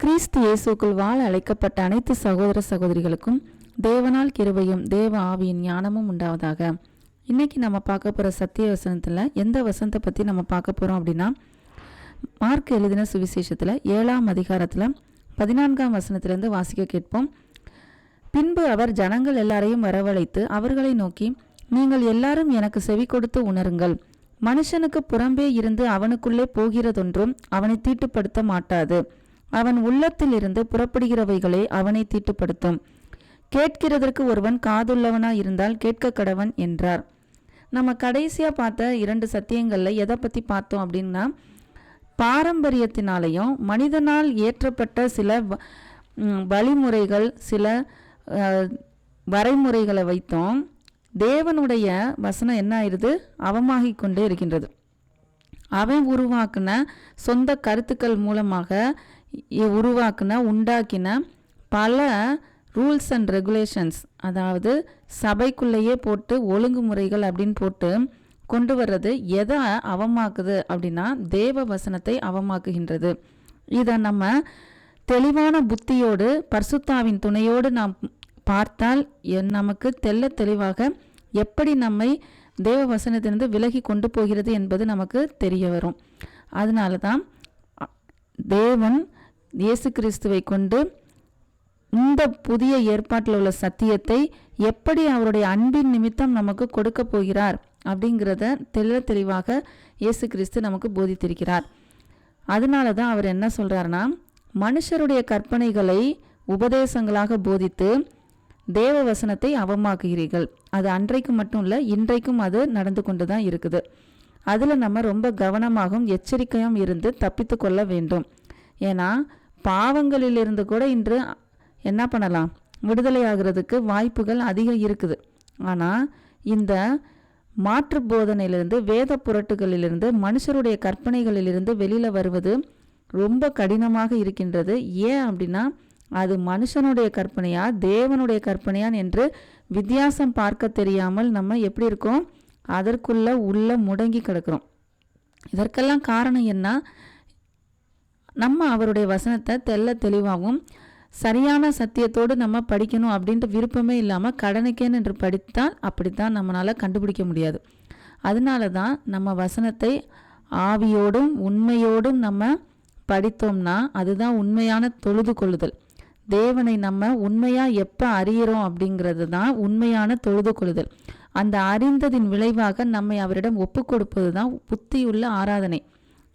கிறிஸ்து இயேசுக்குள் வாழ அழைக்கப்பட்ட அனைத்து சகோதர சகோதரிகளுக்கும் தேவனால் கிருபையும் தேவ ஆவியின் ஞானமும் உண்டாவதாக. இன்னைக்கு நம்ம பார்க்க போகிற சத்திய வசனத்தில் எந்த வசனத்தை பற்றி நம்ம பார்க்க போகிறோம் அப்படின்னா, மார்க் எழுதின சுவிசேஷத்தில் 7ஆம் அதிகாரத்தில் 14ஆம் வசனத்திலிருந்து வாசிக்க கேட்போம். பின்பு அவர் ஜனங்கள் எல்லாரையும் வரவழைத்து அவர்களை நோக்கி, நீங்கள் எல்லாரும் எனக்கு செவி கொடுத்து உணருங்கள். மனுஷனுக்கு புறம்பே இருந்து அவனுக்குள்ளே போகிறதொன்றும் அவனை தீட்டுப்படுத்த மாட்டாது. அவன் உள்ளத்தில் இருந்து புறப்படுகிறவைகளே அவனை தீட்டுப்படுத்தும். கேட்கிறதற்கு ஒருவன் காதுள்ளவனாய் இருந்தால் கேட்க கடவன் என்றார். நம்ம கடைசியாக பார்த்த 2 சத்தியங்களில் எதை பற்றி பார்த்தோம் அப்படின்னா, பாரம்பரியத்தினாலையும் மனிதனால் ஏற்றப்பட்ட சில வழிமுறைகள், சில வரைமுறைகளை வைத்தோம் தேவனுடைய வசனம் என்ன ஆயிடுது, அவமாகி கொண்டே இருக்கின்றது. அவன் உருவாக்குன சொந்த கருத்துக்கள் மூலமாக உண்டாக்கின பல ரூல்ஸ் அண்ட் ரெகுலேஷன்ஸ், அதாவது சபைக்குள்ளேயே போட்டு ஒழுங்குமுறைகள் அப்படின்னு போட்டு கொண்டு வர்றது எதை அவமாக்குது அப்படின்னா, தேவ வசனத்தை அவமாக்குகின்றது. இதை நம்ம தெளிவான புத்தியோடு பரிசுத்தாவின் துணையோடு நாம் பார்த்தால் நமக்கு தெளிவாக எப்படி நம்மை தேவ வசனத்திலிருந்து விலகி கொண்டு போகிறது என்பது நமக்கு தெரிய வரும். அதனால தான் தேவன் இயேசு கிறிஸ்துவை கொண்டு இந்த புதிய ஏற்பாட்டில் உள்ள சத்தியத்தை எப்படி அவருடைய அன்பின் நிமித்தம் நமக்கு கொடுக்க போகிறார் அப்படிங்கிறத தெளிவாக இயேசு கிறிஸ்து நமக்கு போதித்திருக்கிறார். அதனால தான் அவர் என்ன சொல்கிறாருன்னா, மனுஷருடைய கற்பனைகளை உபதேசங்களாக போதித்து தேவ வசனத்தை அவமாக்குகிறீர்கள். அது அன்றைக்கு மட்டும் இல்லை, இன்றைக்கும் அது நடந்து கொண்டு தான் இருக்குது. அதில் நம்ம ரொம்ப கவனமாகவும் எச்சரிக்கையும் இருந்து தப்பித்து கொள்ள வேண்டும். ஏன்னா பாவங்களிலிருந்து கூட இன்று என்ன பண்ணலாம், விடுதலை ஆகிறதுக்கு வாய்ப்புகள் அதிகம் இருக்குது. ஆனால் இந்த மாற்று போதனையிலிருந்து, வேத புரட்டுகளிலிருந்து, மனுஷருடைய கற்பனைகளிலிருந்து வெளியில் வருவது ரொம்ப கடினமாக இருக்கின்றது. ஏன் அப்படின்னா, அது மனுஷனுடைய கற்பனையா தேவனுடைய கற்பனையான் என்று வித்தியாசம் பார்க்க தெரியாமல் நம்ம எப்படி இருக்கோம், உள்ள முடங்கி கிடக்கிறோம். இதற்கெல்லாம் காரணம் என்ன, நம்ம அவருடைய வசனத்தை தெளிவாகவும் சரியான சத்தியத்தோடு நம்ம படிக்கணும் அப்படின்ட்டு விருப்பமே இல்லாமல் கடனுக்கேன்னு என்று படித்தால் அப்படித்தான் நம்மளால் கண்டுபிடிக்க முடியாது. அதனால தான் நம்ம வசனத்தை ஆவியோடும் உண்மையோடும் நம்ம படித்தோம்னா அதுதான் உண்மையான தொழுது கொள்ளுதல். தேவனை நம்ம உண்மையாக எப்போ அறிகிறோம் அப்படிங்கிறது தான் உண்மையான தொழுது கொள்ளுதல். அந்த அறிந்ததின் விளைவாக நம்மை அவரிடம் ஒப்பு கொடுப்பது தான் புத்தியுள்ள ஆராதனை.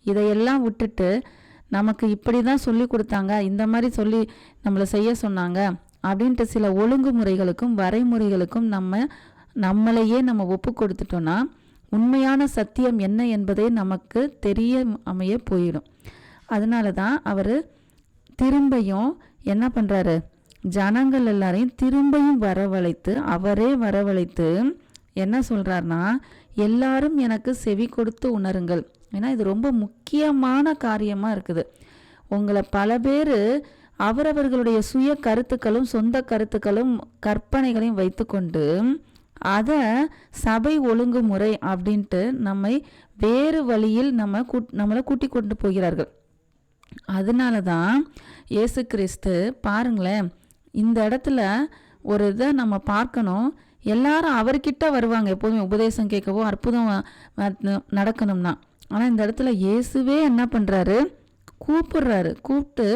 இதையெல்லாம் விட்டுட்டு நமக்கு இப்படி தான் சொல்லி கொடுத்தாங்க, இந்த மாதிரி சொல்லி நம்மளை செய்ய சொன்னாங்க அப்படின்ட்டு சில ஒழுங்குமுறைகளுக்கும் வரைமுறைகளுக்கும் நம்மளையே நம்ம ஒப்பு கொடுத்துட்டோன்னா உண்மையான சத்தியம் என்ன என்பதே நமக்கு தெரிய அமைய போயிடும். அதனால தான் அவர் திரும்பியும் என்ன பண்ணுறாரு, ஜனங்கள் எல்லாரையும் திரும்பியும் அவரே வரவழைத்து என்ன சொல்கிறாருன்னா, எல்லாரும் எனக்கு செவி கொடுத்து உணருங்கள். ஏன்னா இது ரொம்ப முக்கியமான காரியமாக இருக்குது. உங்களை பல பேர் அவரவர்களுடைய சுய கருத்துக்களும் சொந்த கருத்துக்களும் கற்பனைகளையும் வைத்துக்கொண்டு அதை சபை ஒழுங்குமுறை அப்படின்ட்டு நம்மை வேறு வழியில் நம்மளை கூட்டி கொண்டு போகிறார்கள். அதனால தான் இயேசு கிறிஸ்து பாருங்களேன், இந்த இடத்துல ஒரு இதை நம்ம பார்க்கணும். எல்லாரும் அவர்கிட்ட வருவாங்க எப்போதுமே உபதேசம் கேட்கவோ அற்புதம் நடக்கணும்னா. ஆனால் இந்த இடத்துல இயேசுவே என்ன பண்ணுறாரு, கூப்பிட்டு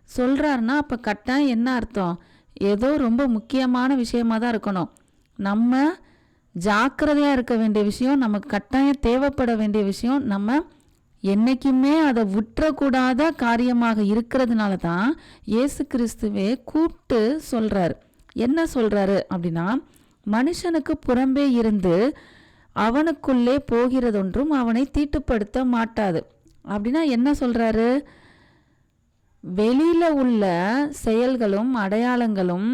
சொல்கிறாருன்னா அப்போ கட்டாயம் என்ன அர்த்தம், ஏதோ ரொம்ப முக்கியமான விஷயமாக தான் இருக்கணும். நம்ம ஜாக்கிரதையாக இருக்க வேண்டிய விஷயம், நமக்கு கட்டாயம் தேவைப்பட வேண்டிய விஷயம், நம்ம என்னைக்குமே அதை விட்டுறக்கூடாத காரியமாக இருக்கிறதுனால தான் இயேசு கிறிஸ்துவே கூப்பிட்டு சொல்கிறாரு. என்ன சொல்கிறாரு அப்படின்னா, மனுஷனுக்கு புறம்பே இருந்து அவனுக்குள்ளே போகிறதொன்றும் அவனை தீட்டுப்படுத்த மாட்டாது. அப்படின்னா என்ன சொல்கிறாரு, வெளியில் உள்ள செயல்களும் அடையாளங்களும்,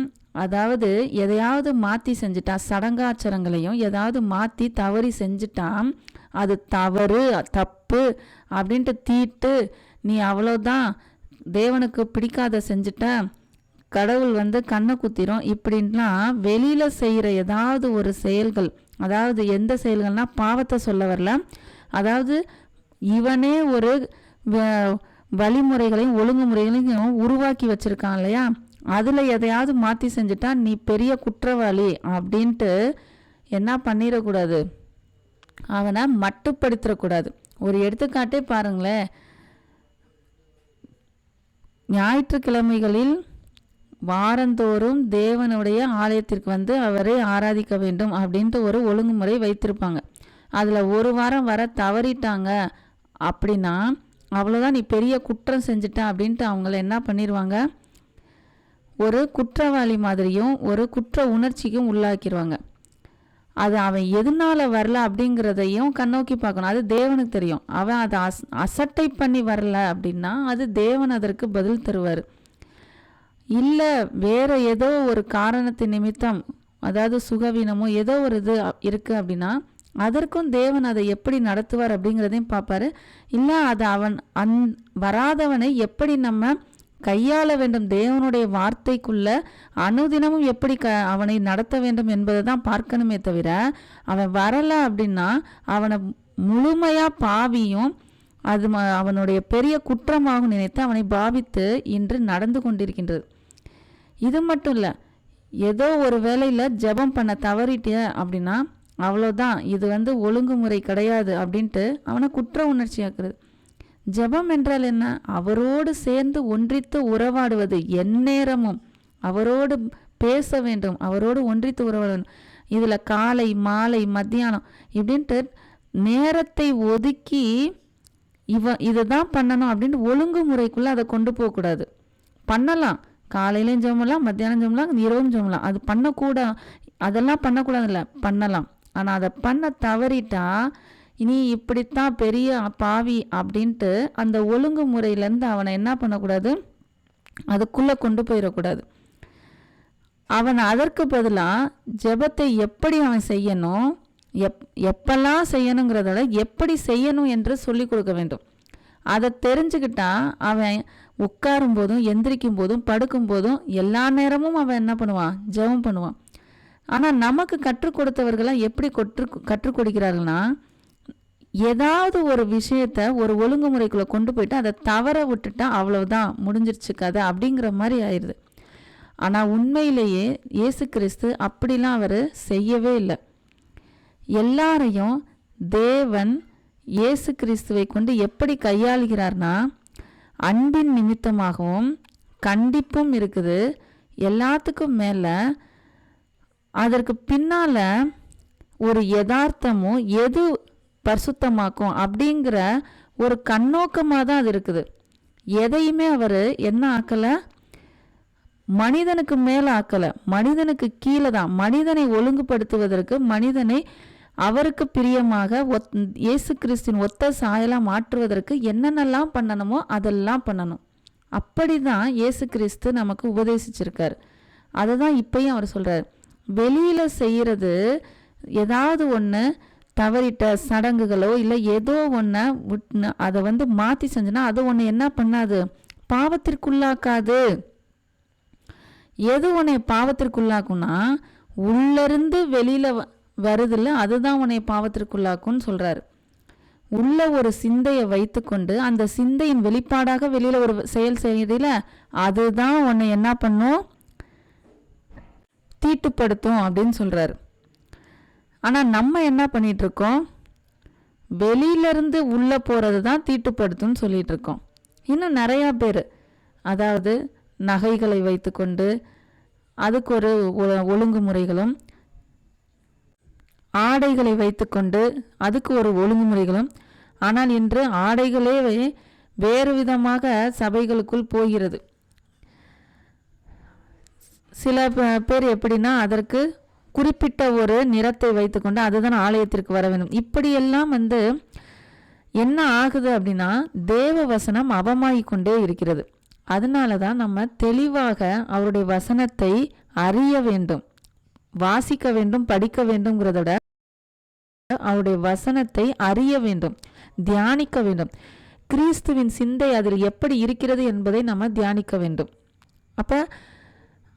அதாவது எதையாவது மாற்றி செஞ்சுட்டா, சடங்காச்சரங்களையும் ஏதாவது மாற்றி தவறி செஞ்சுட்டா அது தவறு தப்பு அப்படின்ட்டு தீட்டு, நீ அவ்வளோதான் தேவனுக்கு பிடிக்காத செஞ்சுட்ட, கடவுள் கண்ணை குத்திரும் இப்படின்லாம் வெளியில் செய்கிற ஏதாவது ஒரு செயல்கள், அதாவது எந்த செயல்கள்னால் பாவத்தை சொல்ல வரல, அதாவது இவனே ஒரு வழிமுறைகளையும் ஒழுங்குமுறைகளையும் உருவாக்கி வச்சுருக்கான் இல்லையா, அதில் எதையாவது மாற்றி செஞ்சுட்டா நீ பெரிய குற்றவாளி அப்படின்ட்டு என்ன பண்ணிடக்கூடாது, அவனை மட்டுப்படுத்திடக்கூடாது. ஒரு எடுத்துக்காட்டே பாருங்களேன். ஞாயிற்றுக்கிழமைகளில் வாரந்தோறும் தேவனுடைய ஆலயத்திற்கு வந்து அவரை ஆராதிக்க வேண்டும் அப்படின்ட்டு ஒரு ஒழுங்குமுறை வைத்திருப்பாங்க. அதில் ஒரு வாரம் வர தவறிட்டாங்க அப்படின்னா அவ்வளோதான், நீ பெரிய குற்றம் செஞ்சிட்ட அப்படின்ட்டு அவங்கள என்ன பண்ணிடுவாங்க, ஒரு குற்றவாளி மாதிரியும் ஒரு குற்ற உணர்ச்சிக்கும் உள்ளாக்கிடுவாங்க. அது அவன் எதனால் வரல அப்படிங்கிறதையும் கண்ணோக்கி பார்க்கணும். அது தேவனுக்கு தெரியும். அவன் அதை அசட்டை பண்ணி வரல அப்படின்னா அது தேவன் அதற்கு பதில் தருவார். இல்லை வேறு ஏதோ ஒரு காரணத்தின் நிமித்தம், அதாவது சுகவீனமோ ஏதோ ஒரு இது இருக்குது அப்படின்னா அதற்கும் தேவன் அதை எப்படி நடத்துவார் அப்படிங்கிறதையும் பார்ப்பார். இல்லை அது அவன் வராதவனை எப்படி நம்ம கையாள வேண்டும், தேவனுடைய வார்த்தைக்குள்ள அனுதினமும் எப்படி அவனை நடத்த வேண்டும் என்பதை தான் பார்க்கணுமே தவிர, அவன் வரலை அப்படின்னா அவனை முழுமையாக பாவியும் அது அவனுடைய பெரிய குற்றமாகவும் நினைத்து அவனை பாவித்து இன்று நடந்து கொண்டிருக்கின்றது. இது மட்டும் இல்லை, ஏதோ ஒரு வேளையில் ஜெபம் பண்ண தவறிட்ட அப்படின்னா அவ்வளோதான், இது வந்து ஒழுங்குமுறை கிடையாது அப்படின்ட்டு அவனை குற்ற உணர்ச்சியாக்குறது. ஜெபம் என்றால் என்ன? அவரோடு சேர்ந்து ஒன்றித்து உறவாடுவது, எந்நேரமும் அவரோடு பேச வேண்டும், அவரோடு ஒன்றித்து உறவாட வேண்டும். இதில் காலை மாலை மத்தியானம் இப்படின்ட்டு நேரத்தை ஒதுக்கி இதுதான் பண்ணணும் அப்படின்ட்டு ஒழுங்குமுறைக்குள்ளே அதை கொண்டு போகக்கூடாது. பண்ணலாம், காலையிலையும் ஜெபம்லாம், மத்தியானம் ஜெபம்லாம், இரவும் ஜெபம்லாம், அது பண்ணக்கூடா, அதெல்லாம் பண்ணக்கூடாதுல்ல, பண்ணலாம். ஆனால் அதை பண்ண தவறிட்டா இனி இப்படித்தான் பெரிய பாவி அப்படின்ட்டு அந்த ஒழுங்குமுறையிலேருந்து அவனை என்ன பண்ணக்கூடாது, அதுக்குள்ளே கொண்டு போயிடக்கூடாது. அவன் அதற்கு பதிலாக ஜெபத்தை எப்படி அவன் செய்யணும், எப்பெல்லாம் செய்யணுங்கிறத எப்படி செய்யணும் என்று சொல்லி கொடுக்க வேண்டும். அதை தெரிஞ்சுக்கிட்டா அவன் உட்காரும் போதும் எந்திரிக்கும் போதும் படுக்கும் போதும் எல்லா நேரமும் அவன் என்ன பண்ணுவான், ஜெபம் பண்ணுவான். ஆனால் நமக்கு கற்றுக் கொடுத்தவர்களாம் எப்படி கற்றுக் கொடுக்கிறார்கள்னா, ஏதாவது ஒரு விஷயத்த ஒரு ஒழுங்குமுறைக்குள்ளே கொண்டு போயிட்டு அதை தவற விட்டுட்டா அவ்வளவுதான், முடிஞ்சிருச்சு கதை அப்படிங்கிற மாதிரி ஆயிடுது. ஆனால் உண்மையிலேயே இயேசு கிறிஸ்து அப்படிலாம் அவர் செய்யவே இல்லை. எல்லாரையும் தேவன் இயேசு கிறிஸ்துவை கொண்டு எப்படி கையாளுகிறார்னா, அன்பின் நிமித்தமாகவும் கண்டிப்பும் இருக்குது, எல்லாத்துக்கும் மேலே அதற்கு பின்னால் ஒரு யதார்த்தமும் எது பரிசுத்தமாக்கும் அப்படிங்கிற ஒரு கண்ணோக்கமாக தான் அது இருக்குது. எதையுமே அவர் என்ன ஆக்கலை, மனிதனுக்கு மேலே ஆக்கலை, மனிதனுக்கு கீழே தான். மனிதனை ஒழுங்குபடுத்துவதற்கு, மனிதனை அவருக்கு பிரியமாக இயேசு கிறிஸ்துவின் ஒத்த சாயலாக மாற்றுவதற்கு என்னென்னலாம் பண்ணணுமோ அதெல்லாம் பண்ணணும். அப்படி தான் இயேசு கிறிஸ்து நமக்கு உபதேசிச்சிருக்கார். அதை தான் இப்பயும் அவர் சொல்கிறார். வெளியில் செய்கிறது ஏதாவது ஒன்று தவறிட்ட சடங்குகளோ இல்லை ஏதோ ஒன்று அதை வந்து மாற்றி செஞ்சுன்னா அது ஒன்று என்ன பண்ணாது, பாவத்திற்குள்ளாக்காது. எது உன்னை பாவத்திற்குள்ளாக்கும்னா உள்ளிருந்து வெளியில் வருதில்ல, அதுதான் உன்னை பாவத்திற்குள்ளாக்கும்னு சொல்கிறாரு. உள்ள ஒரு சிந்தையை வைத்து கொண்டு அந்த சிந்தையின் வெளிப்பாடாக வெளியில் ஒரு செயல் செய்யறதில்ல, அதுதான் உன்னை என்ன பண்ணும், தீட்டுப்படுத்தும் அப்படின்னு சொல்கிறாரு. ஆனால் நம்ம என்ன பண்ணிகிட்ருக்கோம், வெளியிலேருந்து உள்ளே போகிறது தான் தீட்டுப்படுத்தும்னு சொல்லிகிட்டு இருக்கோம். இன்னும் நிறையா பேர், அதாவது நகைகளை வைத்து கொண்டு அதுக்கு ஒரு ஒழுங்குமுறைகளும், ஆடைகளை வைத்து கொண்டு அதுக்கு ஒரு ஒழுங்குமுறைகளும். ஆனால் இன்று ஆடைகளே வேறு விதமாக சபைகளுக்குள் போகிறது. சில பேர் எப்படின்னா அதற்கு குறிப்பிட்ட ஒரு நிறத்தை வைத்துக்கொண்டு அதுதான் ஆலயத்திற்கு வர வேண்டும். இப்படியெல்லாம் வந்து என்ன ஆகுது அப்படின்னா தேவ வசனம் அவமாகிக்கொண்டே இருக்கிறது. அதனால தான் நம்ம தெளிவாக அவருடைய வசனத்தை அறிய வேண்டும், வாசிக்க வேண்டும், படிக்க வேண்டும்ங்கிறத விட அவருடைய வசனத்தை அறிய வேண்டும், தியானிக்க வேண்டும். கிறிஸ்துவின் சிந்தை அதில் எப்படி இருக்கிறது என்பதை நம்ம தியானிக்க வேண்டும். அப்போ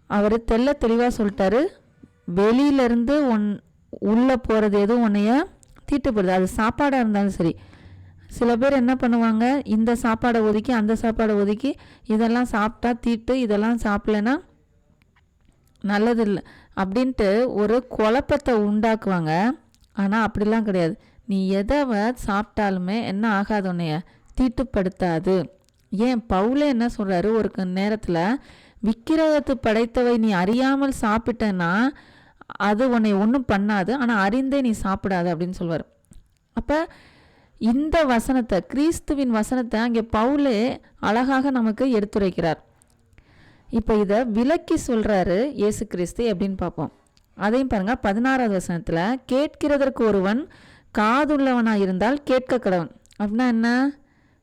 அவர் தெல்ல தெளிவாக சொல்லிட்டாரு, வெளியிலேருந்து உள்ளே போகிறது எதுவும் உன்னைய தீட்டுப்படுது. அது சாப்பாடாக இருந்தாலும் சரி, சில பேர் என்ன பண்ணுவாங்க, இந்த சாப்பாடை ஒதுக்கி அந்த சாப்பாடை ஒதுக்கி இதெல்லாம் சாப்பிட்டா தீட்டு, இதெல்லாம் சாப்பிடலன்னா நல்லதில்லை அப்படின்ட்டு ஒரு குழப்பத்தை உண்டாக்குவாங்க. ஆனால் அப்படிலாம் கிடையாது. நீ எதை சாப்பிட்டாலுமே என்ன ஆகாது, உன்னைய தீட்டுப்படுத்தாது. ஏன் பவுலே என்ன சொல்கிறாரு, ஒரு நேரத்தில் விக்கிரகத்து படைத்தவை நீ அறியாமல் சாப்பிட்டேன்னா அது உன்னை ஒன்றும் பண்ணாது, ஆனால் அறிந்தே நீ சாப்பிடாது அப்படின்னு சொல்வார். அப்போ இந்த வசனத்தை, கிறிஸ்துவின் வசனத்தை அங்கே பவுலே அழகாக நமக்கு எடுத்துரைக்கிறார். இப்போ இதை விளக்கி சொல்கிறாரு இயேசு கிறிஸ்து எப்படின்னு பார்ப்போம். அதையும் பாருங்கள், 16வது வசனத்தில், கேட்கிறதற்கு ஒருவன் காதுள்ளவனாக இருந்தால் கேட்க கடவன். அப்படின்னா என்ன,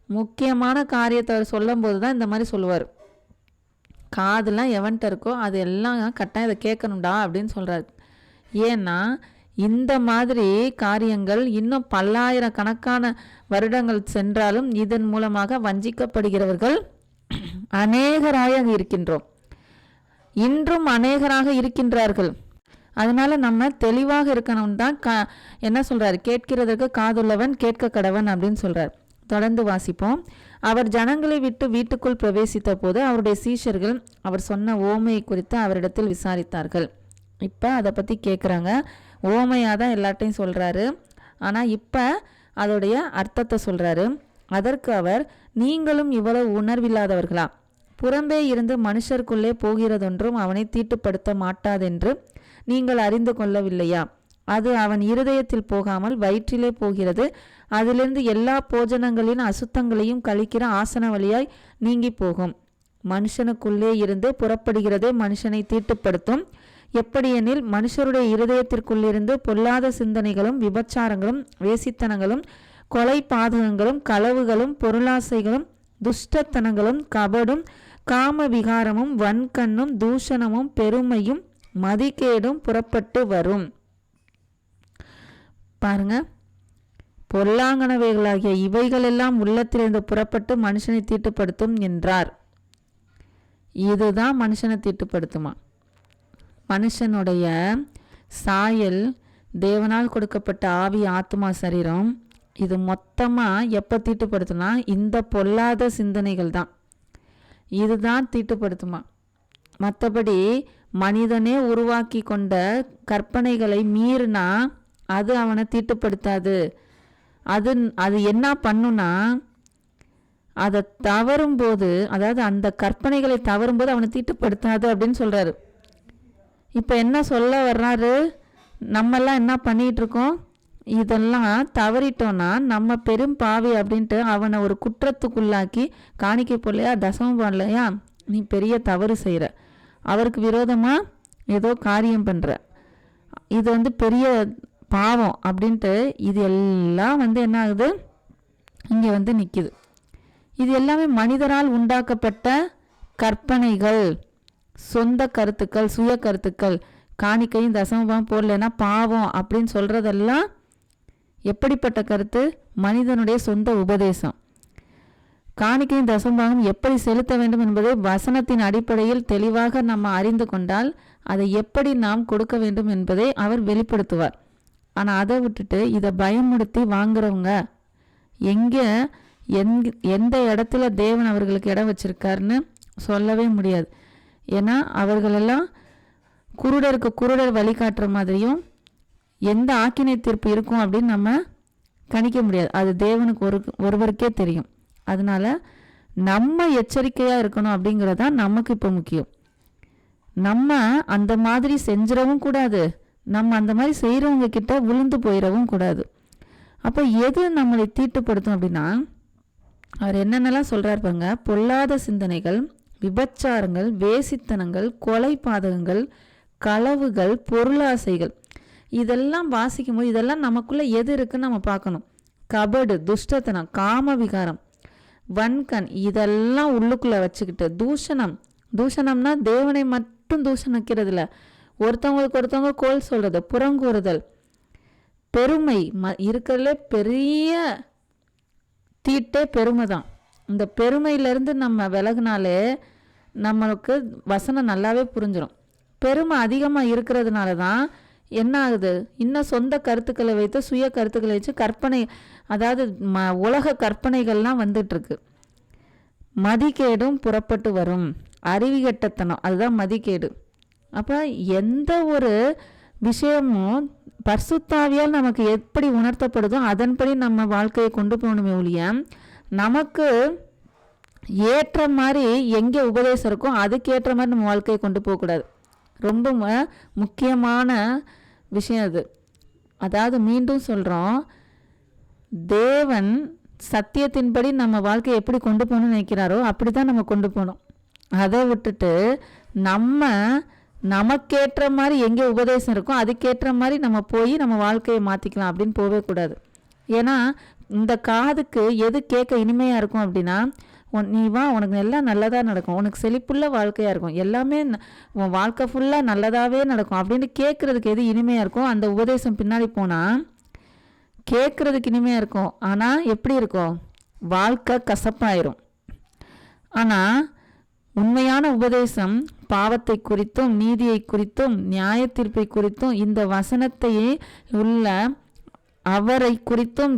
முக்கியமான காரியத்தை அவர் சொல்லும் போது தான் இந்த மாதிரி சொல்லுவார். காதுலாம் எவன்கிட்ட இருக்கோ அது எல்லாம் கட்டாயம் இதை கேட்கணும்டா அப்படின்னு சொல்கிறார். ஏன்னா இந்த மாதிரி காரியங்கள் இன்னும் பல்லாயிரக்கணக்கான வருடங்கள் சென்றாலும் இதன் மூலமாக வஞ்சிக்கப்படுகிறவர்கள் அநேகராக இருக்கின்றோம். இன்றும் அநேகராக இருக்கின்றார்கள். அதனால நம்ம தெளிவாக இருக்கணும் தான் என்ன சொல்றாரு, கேட்கிறதற்கு காதுள்ளவன் கேட்க கடவன் அப்படின்னு சொல்றார். தொடர்ந்து வாசிப்போம். அவர் ஜனங்களை விட்டு வீட்டுக்குள் பிரவேசித்த போது அவருடைய சீஷர்கள் அவர் சொன்ன ஓமையை குறித்து அவரிடத்தில் விசாரித்தார்கள். இப்போ அதை பற்றி கேட்குறாங்க. ஓமையாக தான் எல்லாட்டையும் சொல்கிறாரு, ஆனால் இப்போ அதோடைய அர்த்தத்தை சொல்கிறாரு. அதற்கு அவர், நீங்களும் இவ்வளவு உணர்வில்லாதவர்களா? புறம்பே இருந்து மனுஷருக்குள்ளே போகிறதொன்றும் அவனை தீட்டுப்படுத்த மாட்டாதென்று நீங்கள் அறிந்து கொள்ளவில்லையா? அது அவன் இருதயத்தில் போகாமல் வயிற்றிலே போகிறது. அதிலிருந்து எல்லா போஜனங்களின் அசுத்தங்களையும் கழிக்கிற ஆசன வழியாய் நீங்கி போகும். மனுஷனுக்குள்ளே இருந்து புறப்படுகிறதே மனுஷனை தீட்டுப்படுத்தும். எப்படியெனில் மனுஷருடைய இருதயத்திற்குள்ளிருந்து பொல்லாத சிந்தனைகளும் விபச்சாரங்களும் வேசித்தனங்களும் கொலை பாதகங்களும் களவுகளும் பொருளாசைகளும் துஷ்டத்தனங்களும் கபடும் காம விகாரமும் வன்கண்ணும் தூஷணமும் பெருமையும் மதிகேடும் புறப்பட்டு வரும். பாருங்க, பொல்லாங்கனவைகளாகிய இவைகளெல்லாம் உள்ளத்திலிருந்து புறப்பட்டு மனுஷனை தீட்டுப்படுத்தும் என்றார். இதுதான் மனுஷனை தீட்டுப்படுத்துமா? மனுஷனுடைய சாயல், தேவனால் கொடுக்கப்பட்ட ஆவி, ஆத்மா, சரீரம், இது மொத்தமாக எப்போ தீட்டுப்படுத்துனா இந்த பொல்லாத சிந்தனைகள் தான். இதுதான் தீட்டுப்படுத்துமா. மற்றபடி மனிதனே உருவாக்கி கொண்ட கற்பனைகளை மீறினா அது அவனை தீட்டுப்படுத்தாது. அது என்ன பண்ணுனா, அதை தவறும்போது, அதாவது அந்த கற்பனைகளை தவறும்போது அவனை தீட்டுப்படுத்தாது அப்படின்னு சொல்கிறாரு. இப்போ என்ன சொல்ல வர்றாரு, நம்மெல்லாம் என்ன பண்ணிகிட்டு இருக்கோம், இதெல்லாம் தவறிட்டோன்னா நம்ம பெரும் பாவி அப்படின்ட்டு அவனை ஒரு குற்றத்துக்குள்ளாக்கி, காணிக்கை போடலையா, தசமம் போடலையா, நீ பெரிய தவறு செய்கிற, அவருக்கு விரோதமாக ஏதோ காரியம் பண்ணுற, இது பெரிய பாவம் அப்படின்ட்டு இது எல்லாம் என்ன ஆகுது, இங்கே நிற்கிது. இது எல்லாமே மனிதரால் உண்டாக்கப்பட்ட கற்பனைகள், சொந்த கருத்துக்கள், சுய கருத்துக்கள். காணிக்கையும் தசமபாகம் போடலைன்னா பாவம் அப்படின்னு சொல்கிறதெல்லாம் எப்படிப்பட்ட கருத்து? மனிதனுடைய சொந்த உபதேசம். காணிக்கையும் தசமபாகம் எப்படி செலுத்த வேண்டும் என்பதை வசனத்தின் அடிப்படையில் தெளிவாக நம்ம அறிந்து கொண்டால் அதை எப்படி நாம் கொடுக்க வேண்டும் என்பதை அவர் வெளிப்படுத்துவார். ஆனால் அதை விட்டுட்டு இதை பயமுடுத்தி வாங்குறவங்க எங்கே எந்த இடத்துல தேவன் அவர்களுக்கு இடம் வச்சிருக்காருன்னு சொல்லவே முடியாது. ஏன்னா அவர்களெல்லாம் குருடருக்கு குருடர் வழிகாட்டுற மாதிரியும் எந்த ஆக்கினை தீர்ப்பு இருக்கும் அப்படின்னு நம்ம கணிக்க முடியாது. அது தேவனுக்கு ஒருவருக்கே தெரியும். அதனால நம்ம எச்சரிக்கையாக இருக்கணும் அப்படிங்கிறது தான் நமக்கு இப்போ முக்கியம். நம்ம அந்த மாதிரி செஞ்சிடவும் கூடாது, நம்ம அந்த மாதிரி செய்கிறவங்க கிட்ட விழுந்து போயிடவும் கூடாது. அப்போ எது நம்மளை தீட்டுப்படுத்தும் அப்படின்னா, அவர் என்னென்னலாம் சொல்கிறார் பாருங்க. பொல்லாத சிந்தனைகள், விபச்சாரங்கள், வேசித்தனங்கள், கொலை பாதகங்கள், களவுகள், பொருளாசைகள். இதெல்லாம் வாசிக்கும் போது இதெல்லாம் நமக்குள்ளே எது இருக்குன்னு நம்ம பார்க்கணும். கபடு, துஷ்டத்தனம், காம விகாரம், வன்கண், இதெல்லாம் உள்ளுக்குள்ளே வச்சுக்கிட்டு தூஷணம்னா தேவனை மட்டும் தூஷணிக்கிறது இல்லை, ஒருத்தவங்க கோல் சொல்கிறது, புறங்கூறுதல், பெருமை. இருக்கிறதுல பெரிய தீட்டே பெருமை தான். இந்த பெருமையிலேருந்து நம்ம விலகுனாலே நம்மளுக்கு வசனம் நல்லாவே புரிஞ்சிடும். பெருமை அதிகமாக இருக்கிறதுனால தான் என்ன ஆகுது, இன்னும் சொந்த கருத்துக்களை வைத்து சுய கருத்துக்களை வச்சு கற்பனை, அதாவது உலக கற்பனைகள்லாம் வந்துட்டுருக்கு. மதிகேடும் புறப்பட்டு வரும், அறிவிகட்டத்தனம், அதுதான் மதிகேடு. அப்போ எந்த ஒரு விஷயமும் பரிசுத்தாவியால் நமக்கு எப்படி உணர்த்தப்படுதோ அதன்படி நம்ம வாழ்க்கையை கொண்டு போகணுமே ஒழிய, நமக்கு ஏற்ற மாதிரி எங்கே உபதேசம் இருக்கோ அதுக்கேற்ற மாதிரி நம்ம வாழ்க்கையை கொண்டு போகக்கூடாது. ரொம்ப முக்கியமான விஷயம் அது. அதாவது மீண்டும் சொல்கிறோம், தேவன் சத்தியத்தின்படி நம்ம வாழ்க்கையை எப்படி கொண்டு போகணும்னு நினைக்கிறாரோ அப்படி தான் நம்ம கொண்டு போகணும். அதை விட்டுட்டு நமக்கேற்ற மாதிரி எங்கே உபதேசம் இருக்கோ அதுக்கேற்ற மாதிரி நம்ம போய் நம்ம வாழ்க்கையை மாற்றிக்கலாம் அப்படின்னு போகவே கூடாது. ஏன்னா இந்த காதுக்கு எது கேட்க இனிமையாக இருக்கும் அப்படின்னா, நீ வா, உனக்கு எல்லாம் நல்லதாக நடக்கும், உனக்கு செழிப்புள்ள வாழ்க்கையாக இருக்கும், எல்லாமே உன் வாழ்க்கை ஃபுல்லாக நல்லதாகவே நடக்கும் அப்படின்னு கேட்குறதுக்கு எது இனிமையாக இருக்கும், அந்த உபதேசம் பின்னாடி போனால் கேட்குறதுக்கு இனிமையாக இருக்கும். ஆனால் எப்படி இருக்கும், வாழ்க்கை கசப்பாயிரும். ஆனால் உண்மையான உபதேசம் பாவத்தை குறித்தும் நீதியை குறித்தும் நியாய தீர்ப்பை குறித்தும் இந்த வசனத்தையே உள்ள அவரை குறித்தும்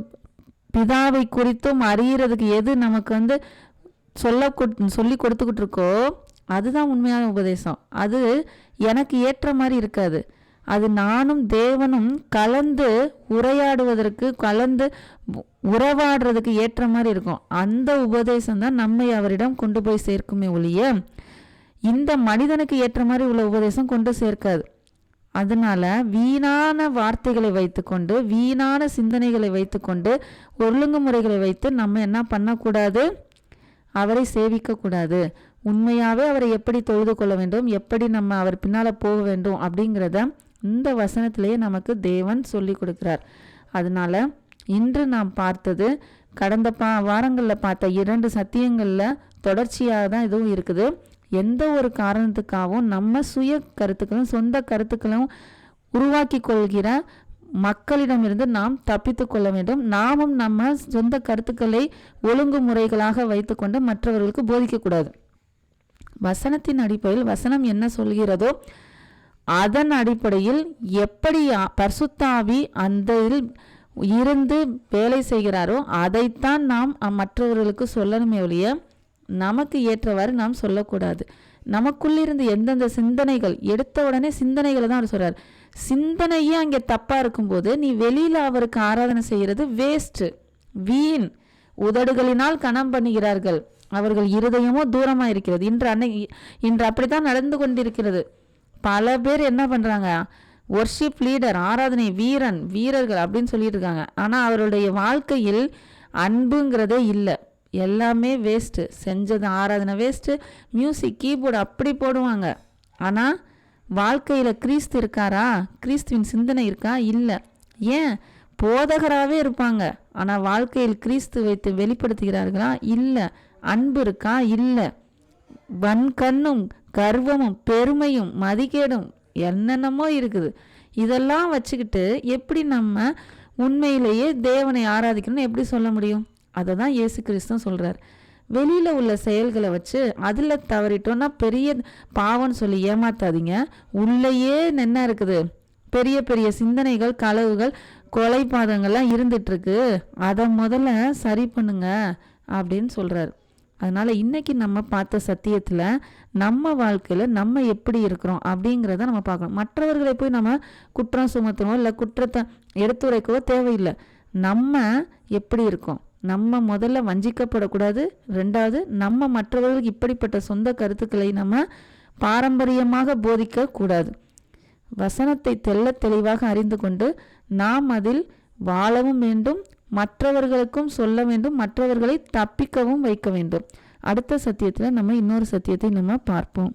பிதாவை குறித்தும் அறியறதுக்கு எது நமக்கு சொல்லி கொடுத்துக்கிட்டு இருக்கோ அதுதான் உண்மையான உபதேசம். அது எனக்கு ஏற்ற மாதிரி இருக்காது, அது நானும் தேவனும் கலந்து உரையாடுவதற்கு, கலந்து உறவாடுறதுக்கு ஏற்ற மாதிரி இருக்கும். அந்த உபதேசம் தான் நம்மை அவரிடம் கொண்டு போய் சேர்க்குமே ஒழிய இந்த மனிதனுக்கு ஏற்ற மாதிரி உள்ள உபதேசம் கொண்டு சேர்க்காது. அதனால வீணான வார்த்தைகளை வைத்துக்கொண்டு, வீணான சிந்தனைகளை வைத்துக்கொண்டு, ஒழுங்குமுறைகளை வைத்து நம்ம என்ன பண்ணக்கூடாது, அவரை சேவிக்கக்கூடாது. உண்மையாகவே அவரை எப்படி தொழுது கொள்ள வேண்டும், எப்படி நம்ம அவர் பின்னால் போக வேண்டும் அப்படிங்கிறத இந்த வசனத்திலேயே நமக்கு தேவன் சொல்லி கொடுக்குறார். அதனால இன்று நாம் பார்த்தது, கடந்த வாரங்களில் பார்த்த 2 சத்தியங்களில் தொடர்ச்சியாக தான் இதுவும் இருக்குது. எந்த ஒரு காரணத்துக்காகவும் நம்ம சுய கருத்துக்களும் சொந்த கருத்துக்களும் உருவாக்கி கொள்கிற மக்களிடமிருந்து நாம் தப்பித்து கொள்ள வேண்டும். நாமும் நம்ம சொந்த கருத்துக்களை ஒழுங்குமுறைகளாக வைத்துக்கொண்டு மற்றவர்களுக்கு போதிக்கக்கூடாது. வசனத்தின் அடிப்படையில் வசனம் என்ன சொல்கிறதோ அதன் அடிப்படையில் எப்படி பரிசுத்தாவி அந்த இருந்து வேலை செய்கிறாரோ அதைத்தான் நாம் மற்றவர்களுக்கு சொல்லணுமே ஒழிய நமக்கு ஏற்றவாறு நாம் சொல்லக்கூடாது. நமக்குள்ளிருந்து எந்தெந்த சிந்தனைகள், எடுத்த உடனே சிந்தனைகளை தான் அவர் சொல்றார். சிந்தனையே அங்கே தப்பா இருக்கும்போது நீ வெளியில அவருக்கு ஆராதனை செய்கிறது வேஸ்ட், வீண். உதடுகளினால் கனம் பண்ணுகிறார்கள், அவர்கள் இருதயமோ தூரமா இருக்கிறது. இன்று அப்படித்தான் நடந்து கொண்டிருக்கிறது. பல பேர் என்ன பண்றாங்க, ஒர்ஷிப் லீடர், ஆராதனை வீரர்கள் அப்படின்னு சொல்லிட்டு இருக்காங்க. ஆனால் அவருடைய வாழ்க்கையில் அன்புங்கிறதே இல்லை, எல்லாமே வேஸ்ட்டு. செஞ்சது ஆராதனை வேஸ்ட்டு, மியூசிக் கீபோர்டு அப்படி போடுவாங்க. ஆனால் வாழ்க்கையில் கிறிஸ்து இருக்காரா, கிறிஸ்துவின் சிந்தனை இருக்கா, இல்லை. ஏன் போதகராகவே இருப்பாங்க, ஆனால் வாழ்க்கையில் கிறிஸ்து வைத்து வெளிப்படுத்துகிறார்களா, இல்லை. அன்பு இருக்கா, இல்லை. வன்கண்ணும் கர்வமும் பெருமையும் மதிகேடும் என்னென்னமோ இருக்குது. இதெல்லாம் வச்சுக்கிட்டு எப்படி நம்ம உண்மையிலேயே தேவனை ஆராதிக்கணும்னு எப்படி சொல்ல முடியும்? அதை தான் இயேசு கிறிஸ்து சொல்கிறார். வெளியில் உள்ள செயல்களை வச்சு அதில் தவறிட்டோன்னா பெரிய பாவம்னு சொல்லி ஏமாத்தாதீங்க. உள்ளேயே என்ன இருக்குது, பெரிய பெரிய சிந்தனைகள், களவுகள், கொலைபாதங்கள்லாம் இருந்துகிட்ருக்கு. அதை முதல்ல சரி பண்ணுங்க அப்படின்னு சொல்கிறார். அதனால் இன்றைக்கி நம்ம பார்த்த சத்தியத்தில் நம்ம வாழ்க்கையில் நம்ம எப்படி இருக்கிறோம் அப்படிங்கிறத நம்ம பார்க்கணும். மற்றவர்களை போய் நம்ம குற்றம் சுமத்தணும், இல்லை குற்றத்தை எடுத்துரைக்கவோ தேவையில்லை. நம்ம எப்படி இருக்கோம், நம்ம முதல்ல வஞ்சிக்கப்படக்கூடாது. 2வது, நம்ம மற்றவர்களுக்கு இப்படிப்பட்ட சொந்த கருத்துக்களை நம்ம பாரம்பரியமாக போதிக்கக்கூடாது. வசனத்தை தெளிவாக அறிந்து கொண்டு நாம் அதில் வாழவும் வேண்டும், மற்றவர்களுக்கும் சொல்ல வேண்டும், மற்றவர்களை தப்பிக்கவும் வைக்க வேண்டும். அடுத்த சத்தியத்தில் நம்ம இன்னொரு சத்தியத்தை நம்ம பார்ப்போம்.